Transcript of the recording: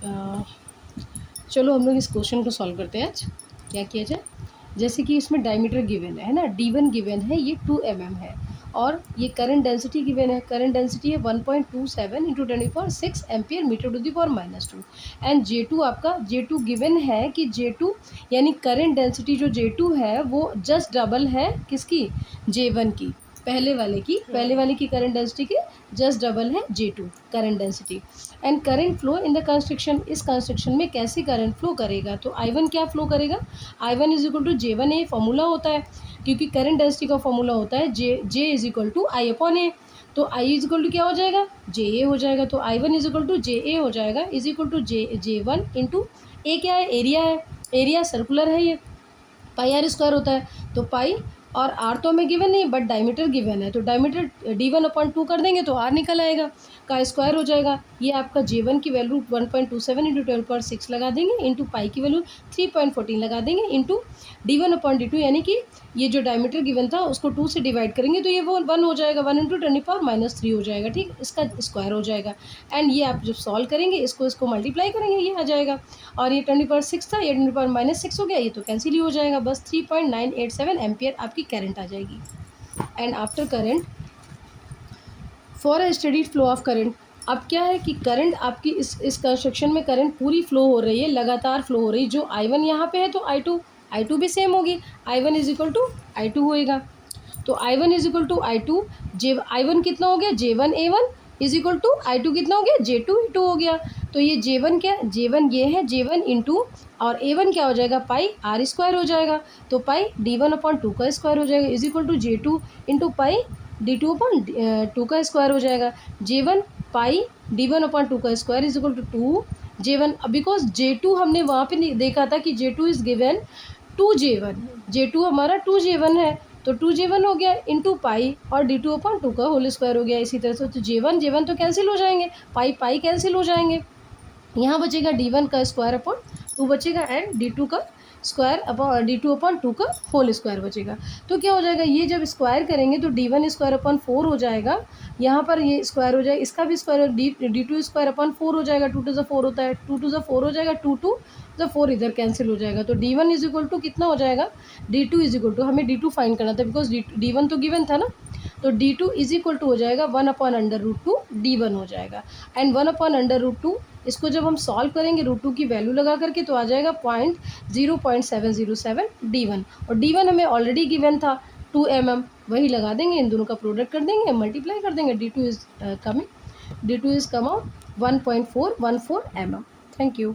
चलो हम लोग इस क्वेश्चन को सॉल्व करते हैं आज। क्या किया जाए, जैसे कि इसमें डायमीटर गिवन है ना, D1 गिवन है, ये 2 mm है, और ये करंट डेंसिटी गिवन है, करंट डेंसिटी है 1.27 into 10⁶ ampere metre to the power -2। And J2 आपका J2 गिवन है कि J2 यानी करंट डेंसिटी जो J2 है वो जस्ट डबल है किसकी, J1 की, पहले वाले की करंट डेंसिटी के जस्ट डबल है J2 current density. And current flow in the construction, इस कंस्ट्रक्शन में कैसे करंट फ्लो करेगा, तो I1 क्या फ्लो करेगा, I1 is equal to J1A formula होता है, क्योंकि करंट डेंसिटी का फॉर्मूला होता है J is equal to I/A। तो I इज इक्वल टू क्या हो जाएगा, JA हो जाएगा। तो I1 is equal to JA हो जाएगा, is equal to J1 into A क्या है, एरिया है, एरिया सर्कुलर है, ये पाई आर स्क्वायर होता है। तो पाई और आर तो हमें गिवन नहीं, बट डायमीटर गिवन है, तो डायमीटर D1/2 कर देंगे तो आर निकल आएगा, का स्क्वायर हो जाएगा। ये आपका J1 की वैल्यू 1.27 इंटू 12/6 लगा देंगे, इंटू पाई की वैल्यू 3.14 लगा देंगे, इंटू D1/2 यानी कि ये जो डायमीटर गिवन था उसको 2 से डिवाइड करेंगे तो ये वो 1 हो जाएगा, 1 इंटू 10⁻³ हो जाएगा, ठीक, इसका स्क्वायर हो जाएगा। एंड ये आप जब सॉल्व करेंगे इसको मल्टीप्लाई करेंगे, ये आ जाएगा, और ये 10⁻6 था, ये 10⁻6 हो गया, ये तो कैंसिल ही हो जाएगा, बस 3.987 एम्पियर आपकी करंट आ जाएगी। And after current for a steady flow of current, अब क्या है कि करंट आपकी इस कंस्ट्रक्शन में करंट पूरी फ्लो हो रही है, लगातार फ्लो हो रही है, जो I1 यहाँ पे है तो I2 भी सेम होगी, I1 is equal to I2 होएगा। तो I1 is equal to I2, I1 कितना हो गया, J1A1 is equal to I2 कितना हो गया, J2A2 हो गया। तो ये J1 क्या, J1 ये है, J1 इंटू और A1 क्या हो जाएगा, पाई आर स्क्वायर हो जाएगा, तो पाई D1/2 का स्क्वायर हो जाएगा, is equal to J2 into pi D2/2 का स्क्वायर हो जाएगा। J1 पाई D1/2 का square is equal to 2 J1, because J2 हमने वहाँ पे देखा था कि J2 is given 2J1, J2 हमारा 2J1 है, तो 2J1 हो गया इंटू पाई और D2/2 का होल स्क्वायर हो गया। इसी तरह से तो J1 तो कैंसिल हो जाएंगे, पाई कैंसिल हो जाएंगे, यहाँ बचेगा D1 का स्क्वायर अपॉन 2 बचेगा, एंड D2 का स्क्वायर अपॉन D2/2 का होल स्क्वायर बचेगा। तो क्या हो जाएगा, ये जब स्क्वायर करेंगे तो D1 स्क्वायर अपॉन 4 हो जाएगा, यहाँ पर ये स्क्वायर हो जाएगा, इसका भी स्क्वायर D2 स्क्वायर अपॉन 4 हो जाएगा, 2 टू द 4 होता है, 2 टू द 4 हो जाएगा, 2 टू द 4 इधर कैंसिल हो जाएगा। तो D1 इज इक्वल टू कितना हो जाएगा, D2 इज इक्वल टू, हमें D2 फाइंड करना था बिकॉज D1 तो गिवन था ना, तो D2 इज इक्वल टू हो जाएगा 1/√2 D1 हो जाएगा। एंड 1/√2 इसको जब हम सॉल्व करेंगे √2 की वैल्यू लगा करके तो आ जाएगा 0.707 D1, और D1 हमें ऑलरेडी गिवन था 2 mm, वही लगा देंगे, इन दोनों का प्रोडक्ट कर देंगे, मल्टीप्लाई कर देंगे, D2 is come out 1.414 mm। Thank you.